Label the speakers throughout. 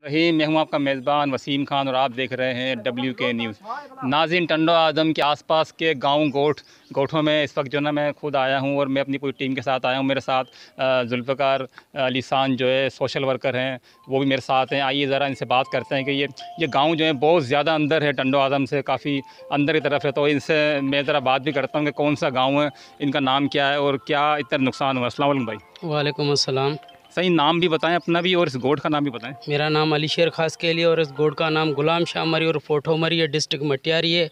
Speaker 1: रहीम, मैं हूं आपका मेज़बान वसीम खान और आप देख रहे हैं WK न्यूज़। नाज़रीन, टंडो आदम के आसपास के गांव गोठों में इस वक्त जो ना मैं खुद आया हूं और मैं अपनी पूरी टीम के साथ आया हूं। मेरे साथ जुल्फ़िकार अली खान जो है सोशल वर्कर हैं, वो भी मेरे साथ हैं। आइए ज़रा इनसे बात करते हैं कि ये गाँव जो है बहुत ज़्यादा अंदर है, टंडो आदम से काफ़ी अंदर की तरफ है। तो इनसे मैं ज़रा बात भी करता हूँ कि कौन सा गाँव है, इनका नाम क्या है और क्या इतना नुकसान हुआ। अस्सलाम वालेकुम भाई।
Speaker 2: वालेकुम अस्सलाम।
Speaker 1: सही नाम भी बताएं अपना भी और इस गोठ का नाम भी बताएं।
Speaker 2: मेरा नाम अली शेर खास के लिए और इस गोड का नाम गुलाम शाह मरी और फोटो मरी है, डिस्ट्रिक्ट मटियारी है,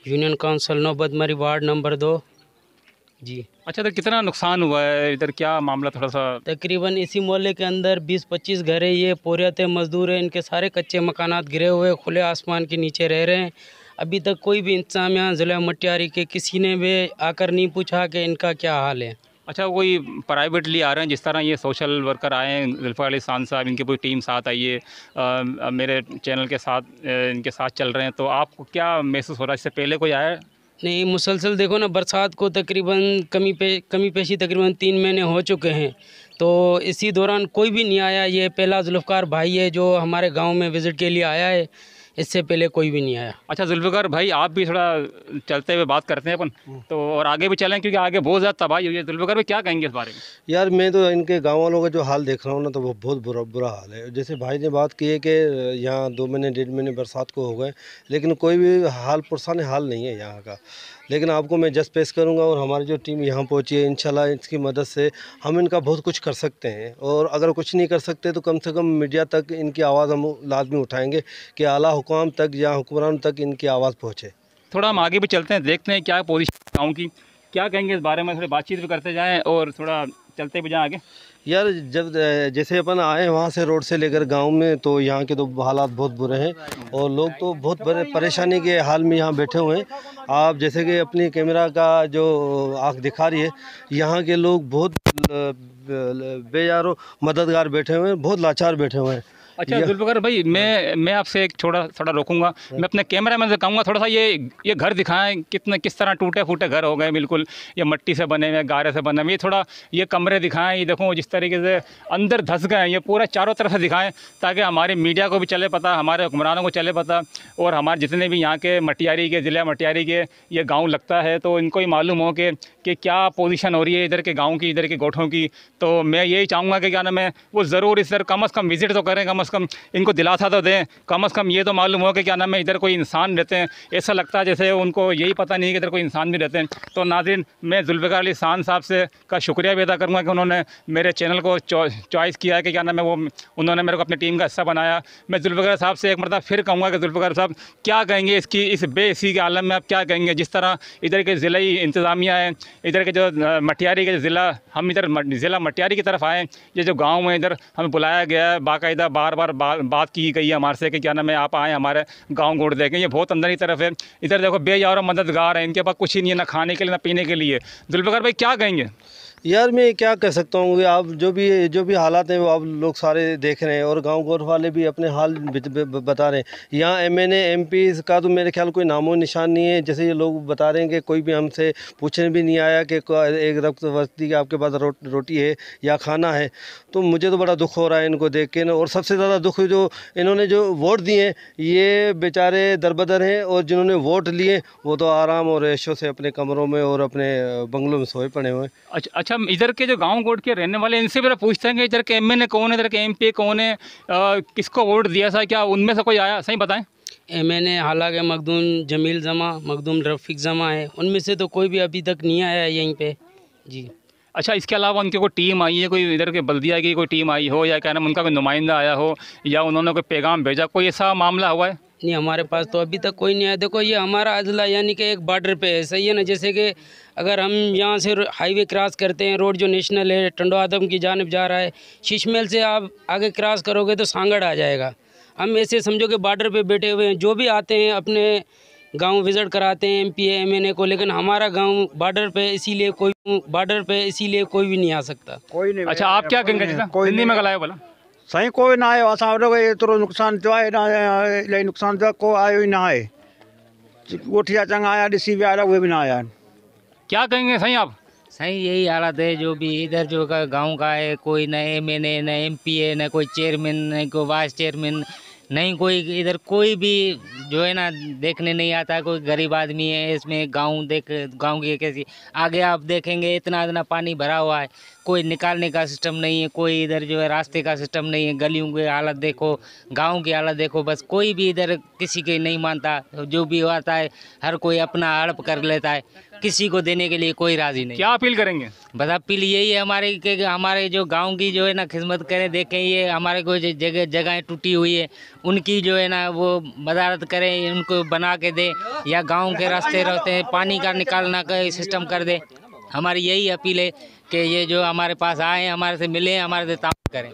Speaker 2: यूनियन काउंसिल नौबत मरी, वार्ड नंबर 2 जी।
Speaker 1: अच्छा, तो कितना नुकसान हुआ है इधर, क्या मामला थोड़ा सा?
Speaker 2: तकरीबन इसी मोहल्ले के अंदर 20-25 घर है। ये पोरियत मज़दूर हैं, इनके सारे कच्चे मकानात गिरे हुए खुले आसमान के नीचे रह रहे हैं। अभी तक कोई भी इंतजाम यहाँ ज़िला मटियारी के किसी ने भी आकर नहीं पूछा कि इनका क्या हाल है।
Speaker 1: अच्छा, कोई प्राइवेटली आ रहे हैं जिस तरह ये सोशल वर्कर आए हैं, जुल्फ़िकार अली खान साहब, इनकी पूरी टीम साथ आई है, मेरे चैनल के साथ इनके साथ चल रहे हैं, तो आपको क्या महसूस हो रहा है? इससे पहले कोई आया है?
Speaker 2: नहीं, मुसलसल देखो ना, बरसात को तकरीबन कमी पेशी तकरीबन 3 महीने हो चुके हैं, तो इसी दौरान कोई भी नहीं आया। ये पहला जुल्फ़िकार भाई है जो हमारे गांव में विज़िट के लिए आया है, इससे पहले कोई भी नहीं आया।
Speaker 1: अच्छा जुल्फ़िकार भाई, आप भी थोड़ा चलते हुए बात करते हैं अपन तो, और आगे भी चलें क्योंकि आगे बहुत ज़्यादा तबाही हुई है। जुल्फ़िकार भाई, क्या कहेंगे इस बारे में?
Speaker 3: यार मैं तो इनके गांव वालों का जो हाल देख रहा हूँ ना, तो वो बहुत बुरा हाल है। जैसे भाई ने बात की है कि यहाँ 2 महीने 1.5 महीने बरसात को हो गए, लेकिन कोई भी हाल पुरसान हाल नहीं है यहाँ का। लेकिन आपको मैं जस्ट पेश करूँगा और हमारी जो टीम यहाँ पहुँची है, इंशाल्लाह इसकी मदद से हम इनका बहुत कुछ कर सकते हैं। और अगर कुछ नहीं कर सकते तो कम से कम मीडिया तक इनकी आवाज़ हम लाजमी उठाएँगे कि आला हुकाम तक या हुक्मरान तक इनकी आवाज़ पहुँचे।
Speaker 1: थोड़ा हम आगे भी चलते हैं, देखते हैं क्या पोजीशन गाँव की, क्या कहेंगे इस बारे में, थोड़ी बातचीत भी करते जाएँ और थोड़ा चलते भी जाएँ आगे।
Speaker 3: यार जब जैसे अपन आए वहाँ से रोड से लेकर गांव में, तो यहाँ के तो हालात बहुत बुरे हैं और लोग तो बहुत बड़े परेशानी के हाल में यहाँ बैठे हुए हैं। आप जैसे कि अपनी कैमरा का जो आँख दिखा रही है, यहाँ के लोग बहुत बेयारो मददगार बैठे हुए हैं, बहुत लाचार बैठे हुए हैं।
Speaker 1: अच्छा जुल्फ़िकार भाई, मैं आपसे एक थोड़ा रोकूंगा। मैं अपने कैमरा मैन से कहूँगा थोड़ा सा ये घर दिखाएं, किस तरह टूटे फूटे घर हो गए, बिल्कुल ये मट्टी से बने हुए, गारे से बने हुए। ये थोड़ा ये कमरे दिखाएं, ये देखो जिस तरीके से अंदर धंस गए हैं, ये पूरा चारों तरफ से दिखाएं ताकि हमारे मीडिया को भी चले पता, हमारे हुक्मरानों को चले पता, और हमारे जितने भी यहाँ के मटियारी के ज़िला मटियारी के ये गाँव लगता है, तो इनको ही मालूम हो कि क्या पोजीशन हो रही है इधर के गाँव की, इधर के गोठों की। तो मैं यही चाहूँगा कि क्या नाम है, वो ज़रूर इस कम अज़ कम विज़िट तो करें, कम अज़ कम इनको दिलासा तो दें, कम अज़ कम ये तो मालूम हो कि क्या नाम है इधर कोई इंसान रहते हैं। ऐसा लगता है जैसे उनको यही पता नहीं है कि इधर कोई इंसान भी रहते हैं। तो नाज़रीन, मैं जुल्फ़िकार अली खान साहब से का शुक्रिया भी अदा करूँगा कि उन्होंने मेरे चैनल को चॉइस किया है कि क्या नाम है, वो उन्होंने मेरे को अपनी टीम का हिस्सा बनाया। मैं जुल्फ़िकार साहब से एक मरतबा फिर कहूँगा कि जुल्फ़िकार साहब, क्या कहेंगे इस बेइसी के आलम में, आप क्या कहेंगे जिस तरह इधर के ज़िलाई इंतज़ामिया है, इधर के जो मटियारी के ज़िला, हम इधर ज़िला मटियारी की तरफ आएँ, ये जो गाँव है इधर हमें बुलाया गया है, बाकायदा बार बात की गई है हमारे से कि क्या नाम है आप आएँ हमारे गाँव गोड़ देखें। ये बहुत अंदर की तरफ है, इधर देखो बेयार मददगार है, इनके पास कुछ ही नहीं है, ना खाने के लिए ना पीने के लिए। जुल्फ़िकार भाई, क्या कहेंगे?
Speaker 3: यार मैं क्या कह सकता हूँ कि आप जो भी हालात हैं वो आप लोग सारे देख रहे हैं, और गांव गोर वाले भी अपने हाल बता रहे हैं। यहाँ MNA MP का तो मेरे ख्याल कोई नामो निशान नहीं है। जैसे ये लोग बता रहे हैं कि कोई भी हमसे पूछने भी नहीं आया कि एक रक्त वस्ती के आपके पास रोटी है या खाना है। तो मुझे तो बड़ा दुख हो रहा है इनको देख के, और सबसे ज़्यादा दुख जो इन्होंने जो वोट दिए हैं, ये बेचारे दरबदर हैं, और जिन्होंने वोट लिए वो तो आराम और ऐशो से अपने कमरों में और अपने बंगलों में सोए पड़े हुए हैं।
Speaker 1: अच्छा, इधर के जो गांव गोड़ के रहने वाले, इनसे भी पूछते हैं कि इधर के MNA कौन है, इधर के MP कौन है, किसको वोट दिया था, क्या उनमें से कोई आया? सही बताएं।
Speaker 2: MNA हालांकि मखदूम जमील जमा, मखदूम रफ़ीक जमा है, उनमें से तो कोई भी अभी तक नहीं आया यहीं पे जी।
Speaker 1: अच्छा, इसके अलावा उनकी कोई टीम आई है, कोई इधर के बल्दिया की कोई टीम आई हो, या क्या नाम उनका कोई नुमाइंदा आया हो, या उन्होंने कोई पैगाम भेजा, कोई ऐसा मामला हुआ है?
Speaker 2: नहीं, हमारे पास तो अभी तक कोई नहीं आया। देखो, ये हमारा अजला यानी कि एक बॉर्डर पे है, सही है ना। जैसे कि अगर हम यहाँ से हाईवे क्रॉस करते हैं, रोड जो नेशनल है टंडो आदम की जानिब जा रहा है, शीशमहल से आप आगे क्रॉस करोगे तो सांगड़ आ जाएगा। हम ऐसे समझो कि बॉर्डर पे बैठे हुए हैं, जो भी आते हैं अपने गांव विज़िट कराते हैं MP MNA को, लेकिन हमारा गांव बॉर्डर पे इसीलिए कोई भी नहीं आ सकता।
Speaker 4: कोई नहीं।
Speaker 1: अच्छा, आप क्या कहेंगे? हिंदी में गलायो बोला।
Speaker 4: सही कोई ना आयो, असां वटि एतिरो नुक़सानु थियो आहे, इलाही नुक़सानु थियो, को आयो ई न आहे। ॻोठिया चङा आया, ॾिसी विया, उहे बि न आया आहिनि।
Speaker 1: क्या कहेंगे सही आप?
Speaker 5: सही यही हालत है। जो भी इधर जो का गांव का है, कोई न MNA न MP है, न कोई चेयरमैन, न कोई वाइस चेयरमैन, नहीं कोई इधर कोई भी जो है ना देखने नहीं आता। कोई गरीब आदमी है इसमें, गांव की कैसी आगे आप देखेंगे इतना इतना पानी भरा हुआ है, कोई निकालने का सिस्टम नहीं है, कोई इधर जो है रास्ते का सिस्टम नहीं है। गलियों की हालत देखो, गांव की हालत देखो, बस कोई भी इधर किसी के नहीं मानता। जो भी आता है हर कोई अपना हड़प कर लेता है, किसी को देने के लिए कोई राजी नहीं।
Speaker 1: क्या अपील करेंगे?
Speaker 5: बस अपील यही है हमारे कि हमारे जो गांव की जो है ना खिदमत करें। देखें ये हमारे को जो जगहें टूटी हुई है उनकी जो है ना वो मदारत करें, उनको बना के दे, या गांव के रास्ते रहते पानी का निकालना का सिस्टम कर दे। हमारी यही अपील है कि ये जो हमारे पास आए, हमारे से मिले, हमारे से ताल्लुक करें।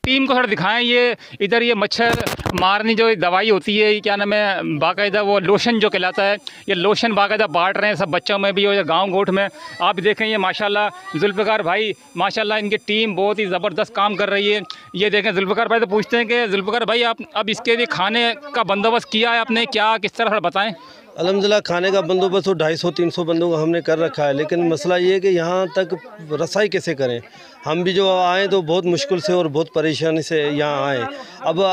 Speaker 1: टीम को थोड़ा दिखाएं। ये इधर ये मच्छर मारने जो दवाई होती है, क्या नाम है, बाकायदा वो लोशन जो कहलाता है, ये लोशन बाकायदा बांट रहे हैं सब बच्चों में भी और गांव गोठ में। आप देखें ये माशाल्लाह जुल्फ़िकार भाई, माशाल्लाह इनकी टीम बहुत ही ज़बरदस्त काम कर रही है। ये देखें जुल्फ़िकार भाई तो पूछते हैं कि जुल्फ़िकार भाई आप अब इसके लिए खाने का बंदोबस्त किया है आपने, क्या किस तरह थोड़ा बताएँ?
Speaker 3: अल्हम्दुलिल्लाह खाने का बंदोबस्त तो 250-300 बंदों का हमने कर रखा है, लेकिन मसला ये है कि यहाँ तक रसाई कैसे करें। हम भी जो आए तो बहुत मुश्किल से और बहुत परेशानी से यहाँ आए। अब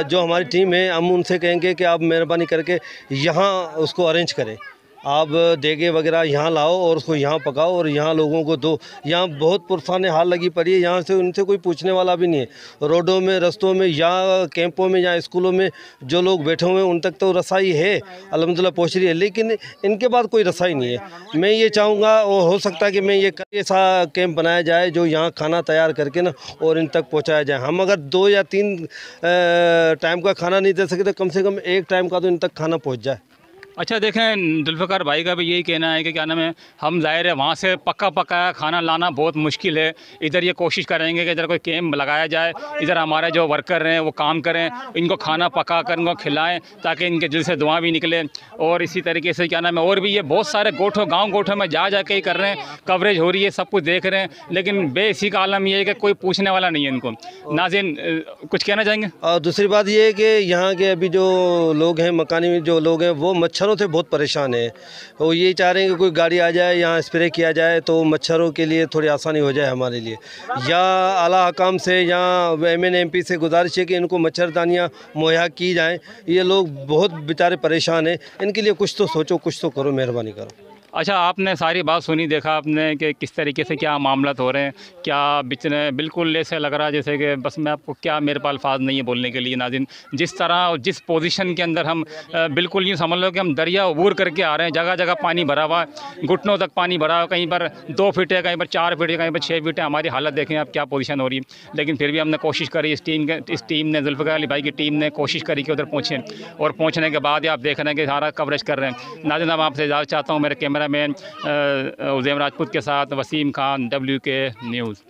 Speaker 3: जो हमारी टीम है हम उनसे कहेंगे कि आप मेहरबानी करके यहाँ उसको अरेंज करें, आप देगे वगैरह यहाँ लाओ और उसको यहाँ पकाओ और यहाँ लोगों को दो। यहाँ बहुत पुरसान हाल लगी पड़ी है, यहाँ से उनसे कोई पूछने वाला भी नहीं है। रोडों में, रस्तों में, या कैंपों में, या स्कूलों में जो लोग बैठे हुए हैं उन तक तो रसाई है, अल्हम्दुलिल्लाह पहुँच रही है, लेकिन इनके बाद कोई रसाई नहीं है। मैं ये चाहूँगा और हो सकता है कि मैं ये ऐसा कैंप बनाया जाए जो यहाँ खाना तैयार करके ना और इन तक पहुँचाया जाए। हम अगर 2 या 3 टाइम का खाना नहीं दे सके तो कम से कम 1 टाइम का तो इन तक खाना पहुँच जाए।
Speaker 1: अच्छा देखें जुल्फ़िकार भाई का भी यही कहना है कि क्या नाम है, हम ज़ाहिर है वहाँ से पका पकाया खाना लाना बहुत मुश्किल है। इधर ये कोशिश करेंगे कि इधर कोई कैंप लगाया जाए, इधर हमारे जो वर्कर हैं वो काम करें, इनको खाना पका कर इनको खिलाएं ताकि इनके दिल से दुआ भी निकले। और इसी तरीके से क्या नाम है, और भी ये बहुत सारे गोठों गाँव गोठों में जा के ही कर रहे हैं, कवरेज हो रही है, सब कुछ देख रहे हैं, लेकिन बेइसी का आलम ये है कि कोई पूछने वाला नहीं है इनको। नाज़रीन कुछ कहना चाहेंगे?
Speaker 3: और दूसरी बात ये है कि यहाँ के अभी जो लोग हैं, मकानी जो लोग हैं, वो मच्छरों से बहुत परेशान है। वो ये चाह रहे हैं कि कोई गाड़ी आ जाए, यहाँ स्प्रे किया जाए तो मच्छरों के लिए थोड़ी आसानी हो जाए हमारे लिए। या आला हकाम से या MNA MP से गुजारिश है कि इनको मच्छरदानियाँ मुहैया की जाएँ। ये लोग बहुत बेचारे परेशान हैं, इनके लिए कुछ तो सोचो, कुछ तो करो, मेहरबानी करो।
Speaker 1: अच्छा आपने सारी बात सुनी, देखा आपने कि किस तरीके से क्या मामला हो रहे हैं, क्या बिचने बिल्कुल ऐसे लग रहा है जैसे कि बस मैं आपको क्या, मेरे पास अल्फाज नहीं है बोलने के लिए। नाज़रीन जिस तरह और जिस पोजीशन के अंदर हम बिल्कुल यूँ समझ लो कि हम दरिया अबूर करके आ रहे हैं, जगह जगह पानी भरा हुआ है, घुटनों तक पानी भरा हुआ, कहीं पर 2 फीट है, कहीं पर 4 फीट है, कहीं पर 6 फीट है। हमारी हालत देखें आप क्या पोजीशन हो रही है, लेकिन फिर भी हमने कोशिश करी, इस टीम ने, जुल्फ़िकार अली भाई की टीम ने कोशिश करी कि उधर पहुँचें, और पहुँचने के बाद आप देख रहे हैं कि सारा कवरेज कर रहे हैं। नाज़रीन अब आपसे इजाज़त चाहता हूँ, मेरे कैमरा मैन उज़ैम राजपूत के साथ वसीम खान, WK न्यूज़।